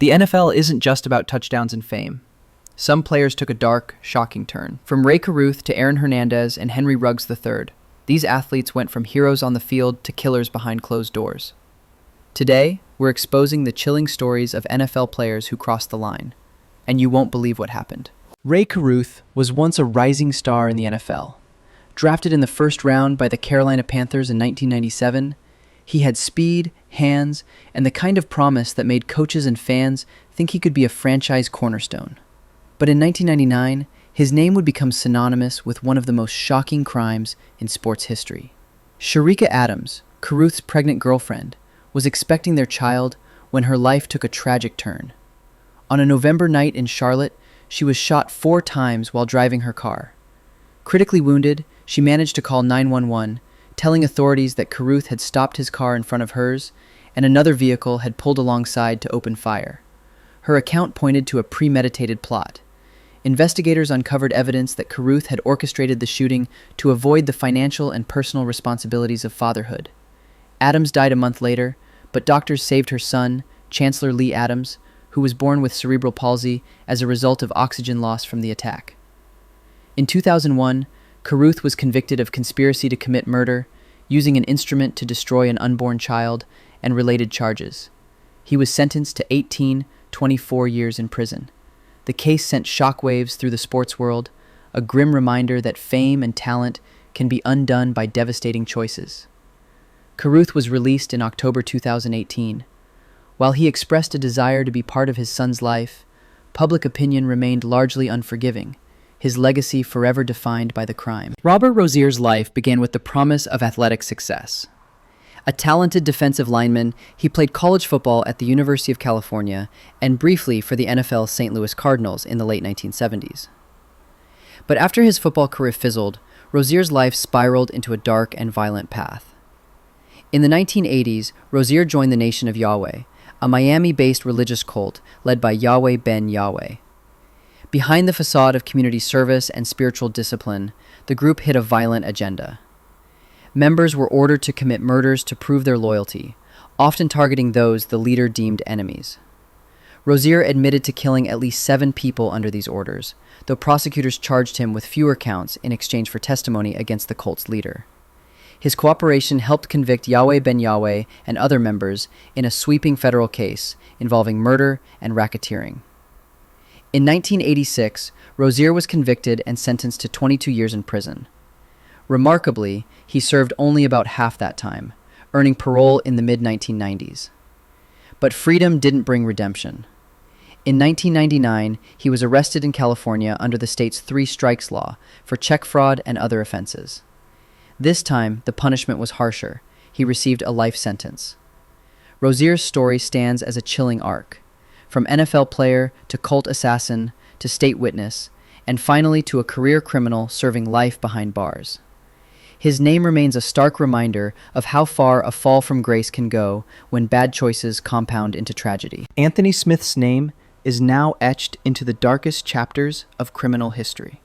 The NFL isn't just about touchdowns and fame. Some players took a dark, shocking turn. From Rae Carruth to Aaron Hernandez and Henry Ruggs III, these athletes went from heroes on the field to killers behind closed doors. Today, we're exposing the chilling stories of NFL players who crossed the line. And you won't believe what happened. Rae Carruth was once a rising star in the NFL. Drafted in the first round by the Carolina Panthers in 1997, he had speed, hands, and the kind of promise that made coaches and fans think he could be a franchise cornerstone. But in 1999, his name would become synonymous with one of the most shocking crimes in sports history. Shericka Adams, Carruth's pregnant girlfriend, was expecting their child when her life took a tragic turn. On a November night in Charlotte, she was shot 4 times while driving her car. Critically wounded, she managed to call 911, telling authorities that Carruth had stopped his car in front of hers and another vehicle had pulled alongside to open fire. Her account pointed to a premeditated plot. Investigators uncovered evidence that Carruth had orchestrated the shooting to avoid the financial and personal responsibilities of fatherhood. Adams died a month later, but doctors saved her son, Chancellor Lee Adams, who was born with cerebral palsy as a result of oxygen loss from the attack. In 2001, Carruth was convicted of conspiracy to commit murder, using an instrument to destroy an unborn child, and related charges. He was sentenced to 24 years in prison. The case sent shockwaves through the sports world, a grim reminder that fame and talent can be undone by devastating choices. Carruth was released in October 2018. While he expressed a desire to be part of his son's life, public opinion remained largely unforgiving, his legacy forever defined by the crime. Robert Rozier's life began with the promise of athletic success. A talented defensive lineman, he played college football at the University of California and briefly for the NFL's St. Louis Cardinals in the late 1970s. But after his football career fizzled, Rozier's life spiraled into a dark and violent path. In the 1980s, Rozier joined the Nation of Yahweh, a Miami-based religious cult led by Yahweh ben Yahweh. Behind the facade of community service and spiritual discipline, the group hid a violent agenda. Members were ordered to commit murders to prove their loyalty, often targeting those the leader deemed enemies. Rozier admitted to killing at least 7 people under these orders, though prosecutors charged him with fewer counts in exchange for testimony against the cult's leader. His cooperation helped convict Yahweh ben Yahweh and other members in a sweeping federal case involving murder and racketeering. In 1986, Rozier was convicted and sentenced to 22 years in prison. Remarkably, he served only about half that time, earning parole in the mid-1990s. But freedom didn't bring redemption. In 1999, he was arrested in California under the state's 3 strikes law for check fraud and other offenses. This time, the punishment was harsher. He received a life sentence. Rozier's story stands as a chilling arc. From NFL player to cult assassin to state witness, and finally to a career criminal serving life behind bars. His name remains a stark reminder of how far a fall from grace can go when bad choices compound into tragedy. Anthony Smith's name is now etched into the darkest chapters of criminal history.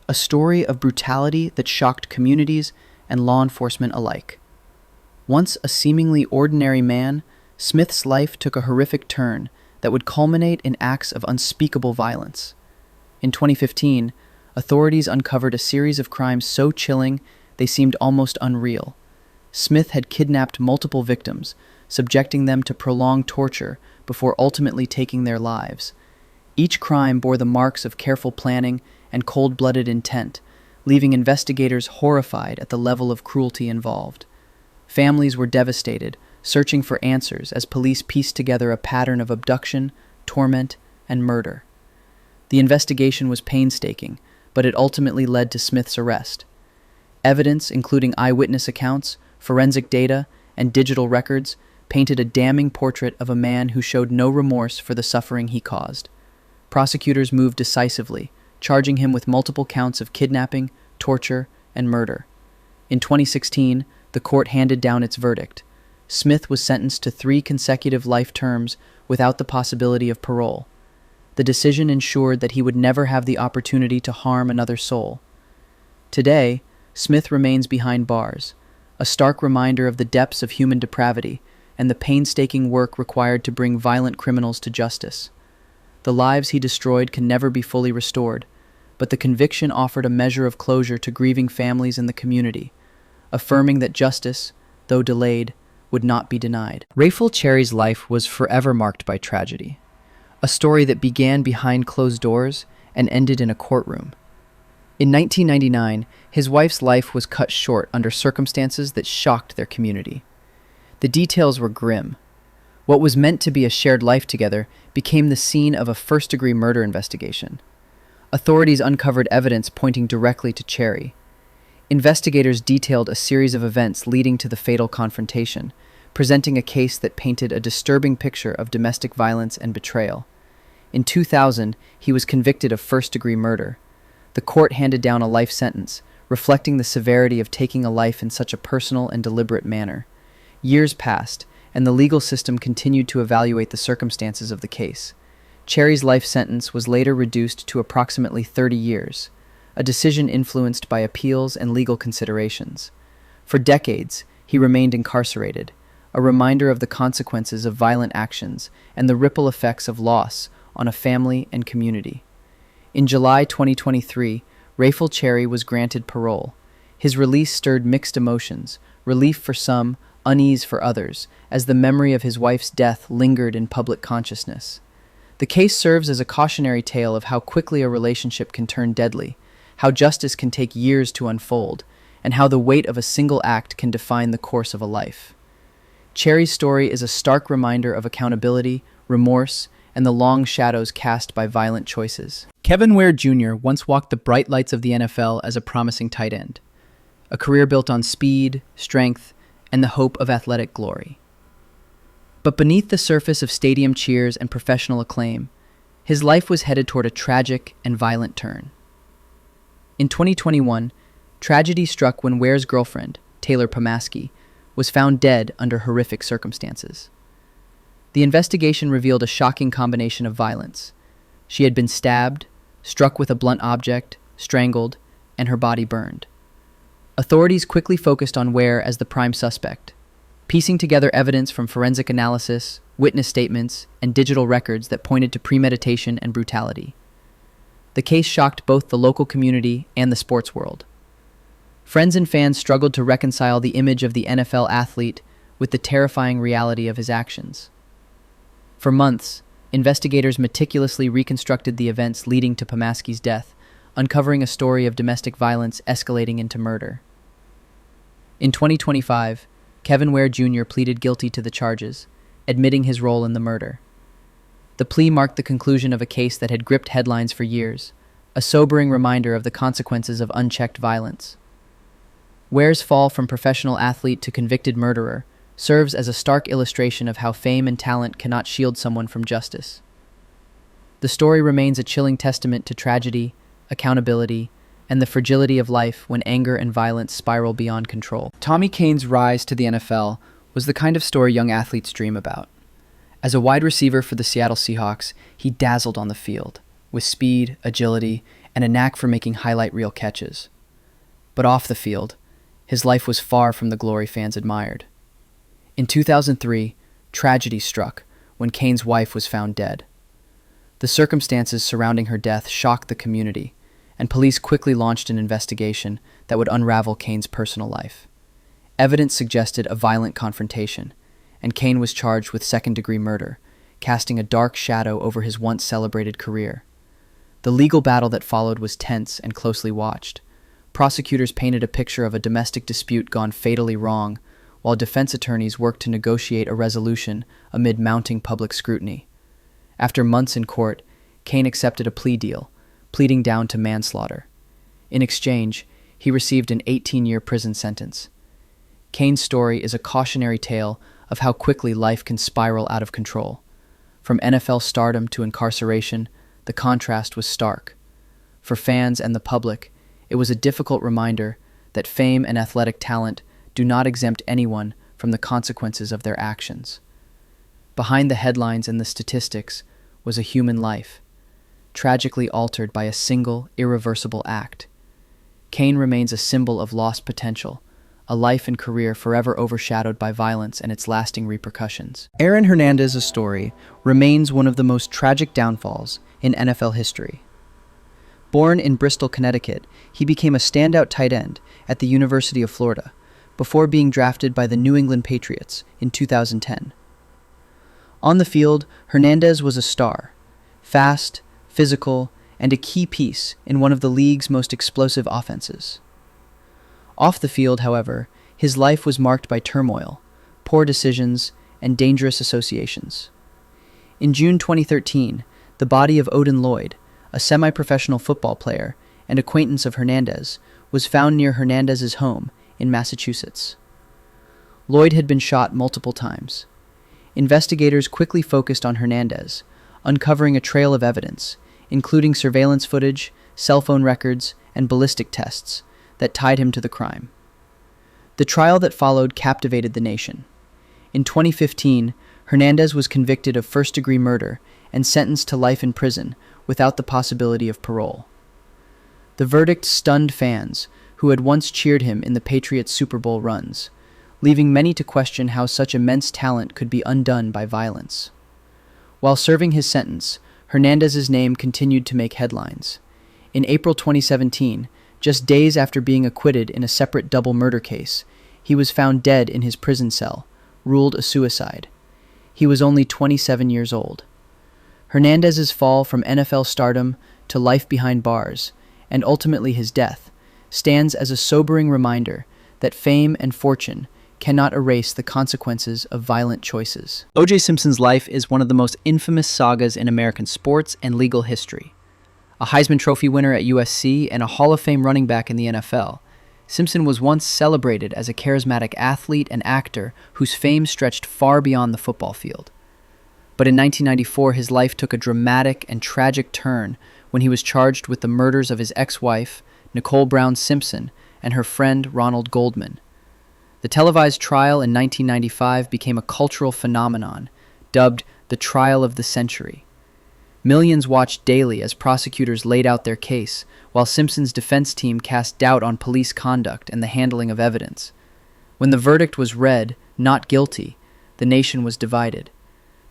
A story of brutality that shocked communities and law enforcement alike. Once a seemingly ordinary man, Smith's life took a horrific turn that would culminate in acts of unspeakable violence. In 2015, authorities uncovered a series of crimes so chilling they seemed almost unreal. Smith had kidnapped multiple victims, subjecting them to prolonged torture before ultimately taking their lives. Each crime bore the marks of careful planning and cold-blooded intent, leaving investigators horrified at the level of cruelty involved. Families were devastated, searching for answers as police pieced together a pattern of abduction, torment, and murder. The investigation was painstaking, but it ultimately led to Smith's arrest. Evidence, including eyewitness accounts, forensic data, and digital records, painted a damning portrait of a man who showed no remorse for the suffering he caused. Prosecutors moved decisively, charging him with multiple counts of kidnapping, torture, and murder. In 2016, the court handed down its verdict. Smith was sentenced to 3 consecutive life terms without the possibility of parole. The decision ensured that he would never have the opportunity to harm another soul. Today, Smith remains behind bars, a stark reminder of the depths of human depravity and the painstaking work required to bring violent criminals to justice. The lives he destroyed can never be fully restored, but the conviction offered a measure of closure to grieving families in the community, affirming that justice, though delayed, would not be denied. Raphel Cherry's life was forever marked by tragedy, a story that began behind closed doors and ended in a courtroom. In 1999, his wife's life was cut short under circumstances that shocked their community. The details were grim. What was meant to be a shared life together became the scene of a first-degree murder investigation. Authorities uncovered evidence pointing directly to Cherry. Investigators detailed a series of events leading to the fatal confrontation, presenting a case that painted a disturbing picture of domestic violence and betrayal. In 2000, he was convicted of first-degree murder. The court handed down a life sentence, reflecting the severity of taking a life in such a personal and deliberate manner. Years passed, and the legal system continued to evaluate the circumstances of the case. Cherry's life sentence was later reduced to approximately 30 years, a decision influenced by appeals and legal considerations. For decades, he remained incarcerated, a reminder of the consequences of violent actions and the ripple effects of loss on a family and community. In July 2023, Raphel Cherry was granted parole. His release stirred mixed emotions, relief for some, unease for others, as the memory of his wife's death lingered in public consciousness. The case serves as a cautionary tale of how quickly a relationship can turn deadly, how justice can take years to unfold, and how the weight of a single act can define the course of a life. Cherry's story is a stark reminder of accountability, remorse, and the long shadows cast by violent choices. Ware Jr. once walked the bright lights of the NFL as a promising tight end, a career built on speed, strength, and the hope of athletic glory. But beneath the surface of stadium cheers and professional acclaim, his life was headed toward a tragic and violent turn. In 2021, tragedy struck when Ware's girlfriend, Taylor Pomaski, was found dead under horrific circumstances. The investigation revealed a shocking combination of violence. She had been stabbed, struck with a blunt object, strangled, and her body burned. Authorities quickly focused on Ware as the prime suspect, piecing together evidence from forensic analysis, witness statements, and digital records that pointed to premeditation and brutality. The case shocked both the local community and the sports world. Friends and fans struggled to reconcile the image of the NFL athlete with the terrifying reality of his actions. For months, investigators meticulously reconstructed the events leading to Pomaski's death, uncovering a story of domestic violence escalating into murder. In 2025, Ware Jr. pleaded guilty to the charges, admitting his role in the murder. The plea marked the conclusion of a case that had gripped headlines for years, a sobering reminder of the consequences of unchecked violence. Ware's fall from professional athlete to convicted murderer serves as a stark illustration of how fame and talent cannot shield someone from justice. The story remains a chilling testament to tragedy, accountability, and the fragility of life when anger and violence spiral beyond control. Tommy Kane's rise to the NFL was the kind of story young athletes dream about. As a wide receiver for the Seattle Seahawks, he dazzled on the field, with speed, agility, and a knack for making highlight reel catches. But off the field, his life was far from the glory fans admired. In 2003, tragedy struck when Kane's wife was found dead. The circumstances surrounding her death shocked the community, and police quickly launched an investigation that would unravel Kane's personal life. Evidence suggested a violent confrontation, and Kane was charged with second-degree murder, casting a dark shadow over his once-celebrated career. The legal battle that followed was tense and closely watched. Prosecutors painted a picture of a domestic dispute gone fatally wrong, while defense attorneys worked to negotiate a resolution amid mounting public scrutiny. After months in court, Kane accepted a plea deal, pleading down to manslaughter. In exchange, he received an 18-year prison sentence. Kane's story is a cautionary tale of how quickly life can spiral out of control. From NFL stardom to incarceration, the contrast was stark. For fans and the public, it was a difficult reminder that fame and athletic talent do not exempt anyone from the consequences of their actions. Behind the headlines and the statistics was a human life, tragically altered by a single, irreversible act. Kane remains a symbol of lost potential, a life and career forever overshadowed by violence and its lasting repercussions. Aaron Hernandez's story remains one of the most tragic downfalls in NFL history. Born in Bristol, Connecticut, he became a standout tight end at the University of Florida before being drafted by the New England Patriots in 2010. On the field, Hernandez was a star, fast, physical, and a key piece in one of the league's most explosive offenses. Off the field, however, his life was marked by turmoil, poor decisions, and dangerous associations. In June 2013, the body of Odin Lloyd, a semi-professional football player and acquaintance of Hernandez, was found near Hernandez's home in Massachusetts. Lloyd had been shot multiple times. Investigators quickly focused on Hernandez, uncovering a trail of evidence, including surveillance footage, cell phone records, and ballistic tests, that tied him to the crime. The trial that followed captivated the nation. In 2015, Hernandez was convicted of first-degree murder and sentenced to life in prison without the possibility of parole. The verdict stunned fans who had once cheered him in the Patriots' Super Bowl runs, leaving many to question how such immense talent could be undone by violence. While serving his sentence, Hernandez's name continued to make headlines. In April 2017, just days after being acquitted in a separate double murder case, he was found dead in his prison cell, ruled a suicide. He was only 27 years old. Hernandez's fall from NFL stardom to life behind bars, and ultimately his death, stands as a sobering reminder that fame and fortune cannot erase the consequences of violent choices. O.J. Simpson's life is one of the most infamous sagas in American sports and legal history. A Heisman Trophy winner at USC and a Hall of Fame running back in the NFL, Simpson was once celebrated as a charismatic athlete and actor whose fame stretched far beyond the football field. But in 1994, his life took a dramatic and tragic turn when he was charged with the murders of his ex-wife, Nicole Brown Simpson, and her friend Ronald Goldman. The televised trial in 1995 became a cultural phenomenon, dubbed the Trial of the Century. Millions watched daily as prosecutors laid out their case, while Simpson's defense team cast doubt on police conduct and the handling of evidence. When the verdict was read, not guilty, the nation was divided.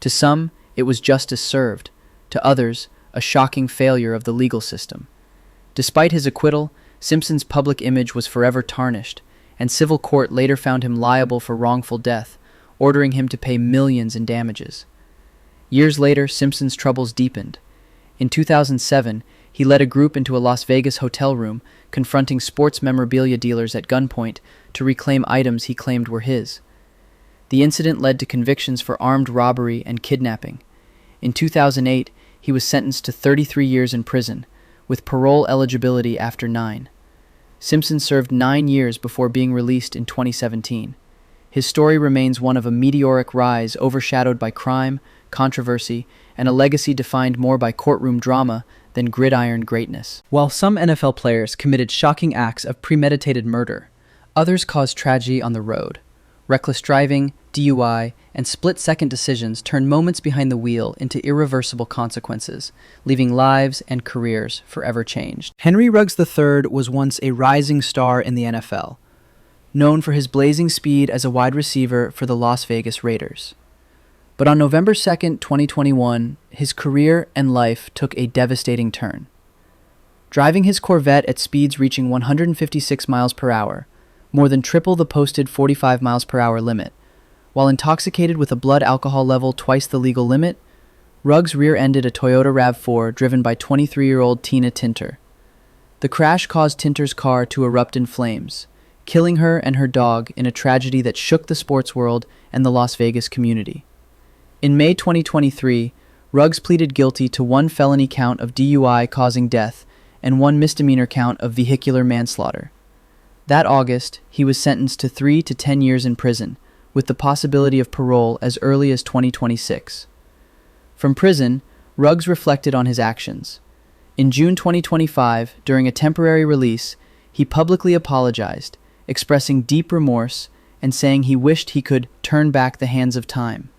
To some, it was justice served. To others, a shocking failure of the legal system. Despite his acquittal, Simpson's public image was forever tarnished, and civil court later found him liable for wrongful death, ordering him to pay millions in damages. Years later, Simpson's troubles deepened. In 2007, he led a group into a Las Vegas hotel room, confronting sports memorabilia dealers at gunpoint to reclaim items he claimed were his. The incident led to convictions for armed robbery and kidnapping. In 2008, he was sentenced to 33 years in prison, with parole eligibility after 9. Simpson served 9 years before being released in 2017. His story remains one of a meteoric rise overshadowed by crime, controversy, and a legacy defined more by courtroom drama than gridiron greatness. While some NFL players committed shocking acts of premeditated murder, others caused tragedy on the road. Reckless driving, DUI, and split-second decisions turned moments behind the wheel into irreversible consequences, leaving lives and careers forever changed. Henry Ruggs III was once a rising star in the NFL, known for his blazing speed as a wide receiver for the Las Vegas Raiders. But on November 2nd, 2021, his career and life took a devastating turn. Driving his Corvette at speeds reaching 156 miles per hour, more than triple the posted 45 miles per hour limit, while intoxicated with a blood alcohol level twice the legal limit, Ruggs rear-ended a Toyota RAV4 driven by 23-year-old Tina Tinter. The crash caused Tinter's car to erupt in flames, killing her and her dog in a tragedy that shook the sports world and the Las Vegas community. In May 2023, Ruggs pleaded guilty to 1 felony count of DUI causing death and 1 misdemeanor count of vehicular manslaughter. That August, he was sentenced to 3 to 10 years in prison, with the possibility of parole as early as 2026. From prison, Ruggs reflected on his actions. In June 2025, during a temporary release, he publicly apologized, expressing deep remorse and saying he wished he could turn back the hands of time.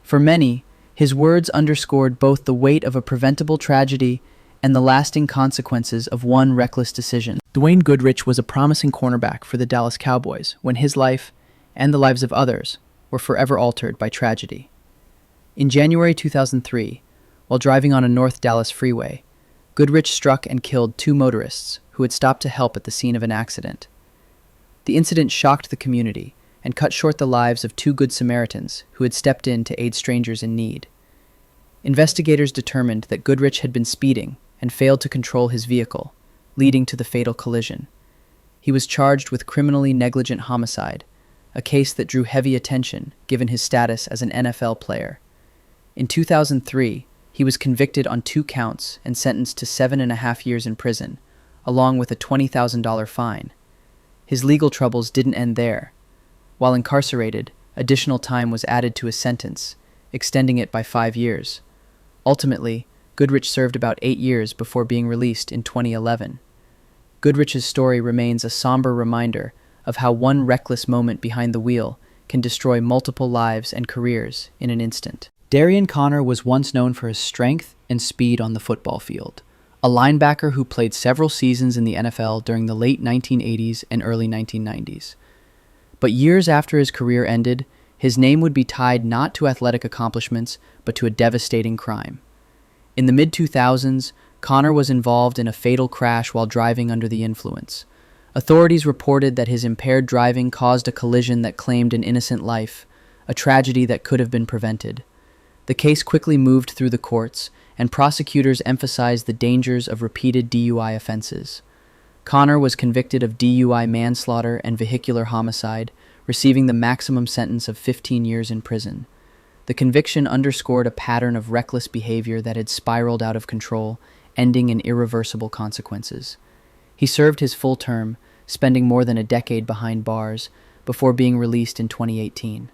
For many, his words underscored both the weight of a preventable tragedy and the lasting consequences of one reckless decision. Dwayne Goodrich was a promising cornerback for the Dallas Cowboys when his life, and the lives of others, were forever altered by tragedy. In January 2003, while driving on a North Dallas freeway, Goodrich struck and killed two motorists who had stopped to help at the scene of an accident. The incident shocked the community and cut short the lives of two Good Samaritans who had stepped in to aid strangers in need. Investigators determined that Goodrich had been speeding and failed to control his vehicle, leading to the fatal collision. He was charged with criminally negligent homicide, a case that drew heavy attention given his status as an NFL player. In 2003, he was convicted on 2 counts and sentenced to 7.5 years in prison, along with a $20,000 fine. His legal troubles didn't end there. While incarcerated, additional time was added to his sentence, extending it by 5 years. Ultimately, Goodrich served about 8 years before being released in 2011. Goodrich's story remains a somber reminder of how one reckless moment behind the wheel can destroy multiple lives and careers in an instant. Darion Conner was once known for his strength and speed on the football field, a linebacker who played several seasons in the NFL during the late 1980s and early 1990s. But years after his career ended, his name would be tied not to athletic accomplishments, but to a devastating crime. In the mid-2000s, Conner was involved in a fatal crash while driving under the influence. Authorities reported that his impaired driving caused a collision that claimed an innocent life, a tragedy that could have been prevented. The case quickly moved through the courts, and prosecutors emphasized the dangers of repeated DUI offenses. Conner was convicted of DUI manslaughter and vehicular homicide, receiving the maximum sentence of 15 years in prison. The conviction underscored a pattern of reckless behavior that had spiraled out of control, ending in irreversible consequences. He served his full term, spending more than a decade behind bars, before being released in 2018.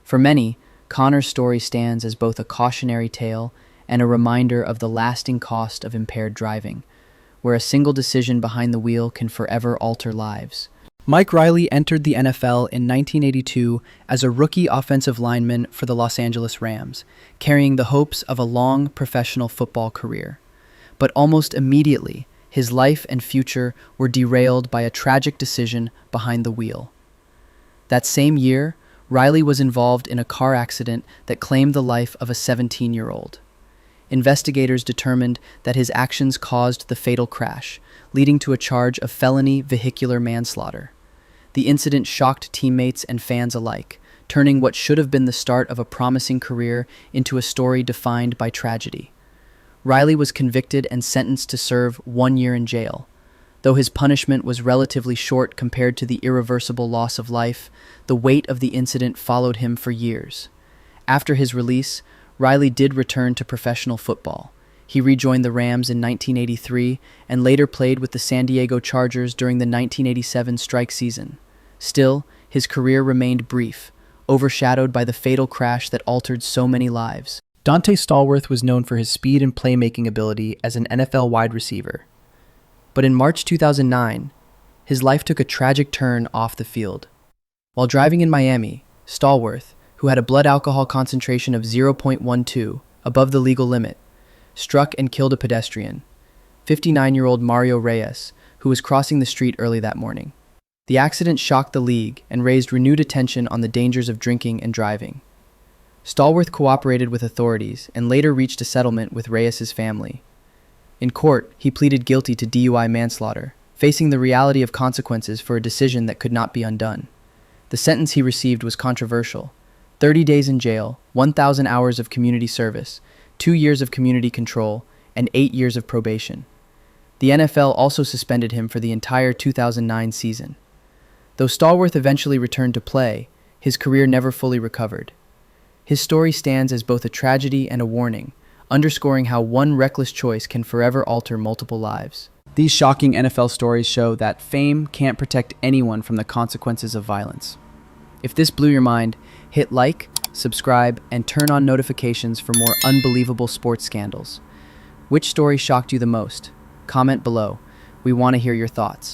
For many, Conner's story stands as both a cautionary tale and a reminder of the lasting cost of impaired driving, where a single decision behind the wheel can forever alter lives. Mike Reilly entered the NFL in 1982 as a rookie offensive lineman for the Los Angeles Rams, carrying the hopes of a long professional football career. But almost immediately, his life and future were derailed by a tragic decision behind the wheel. That same year, Reilly was involved in a car accident that claimed the life of a 17-year-old. Investigators determined that his actions caused the fatal crash, leading to a charge of felony vehicular manslaughter. The incident shocked teammates and fans alike, turning what should have been the start of a promising career into a story defined by tragedy. Reilly was convicted and sentenced to serve 1 year in jail. Though his punishment was relatively short compared to the irreversible loss of life, the weight of the incident followed him for years. After his release, Reilly did return to professional football. He rejoined the Rams in 1983 and later played with the San Diego Chargers during the 1987 strike season. Still, his career remained brief, overshadowed by the fatal crash that altered so many lives. Donté Stallworth was known for his speed and playmaking ability as an NFL wide receiver. But in March 2009, his life took a tragic turn off the field. While driving in Miami, Stallworth, who had a blood alcohol concentration of 0.12, above the legal limit, struck and killed a pedestrian, 59-year-old Mario Reyes, who was crossing the street early that morning. The accident shocked the league and raised renewed attention on the dangers of drinking and driving. Stallworth cooperated with authorities and later reached a settlement with Reyes's family. In court, he pleaded guilty to DUI manslaughter, facing the reality of consequences for a decision that could not be undone. The sentence he received was controversial: 30 days in jail, 1,000 hours of community service, 2 years of community control, and 8 years of probation. The NFL also suspended him for the entire 2009 season. Though Stallworth eventually returned to play, his career never fully recovered. His story stands as both a tragedy and a warning, underscoring how one reckless choice can forever alter multiple lives. These shocking NFL stories show that fame can't protect anyone from the consequences of violence. If this blew your mind, hit like, subscribe, and turn on notifications for more unbelievable sports scandals. Which story shocked you the most? Comment below. We want to hear your thoughts.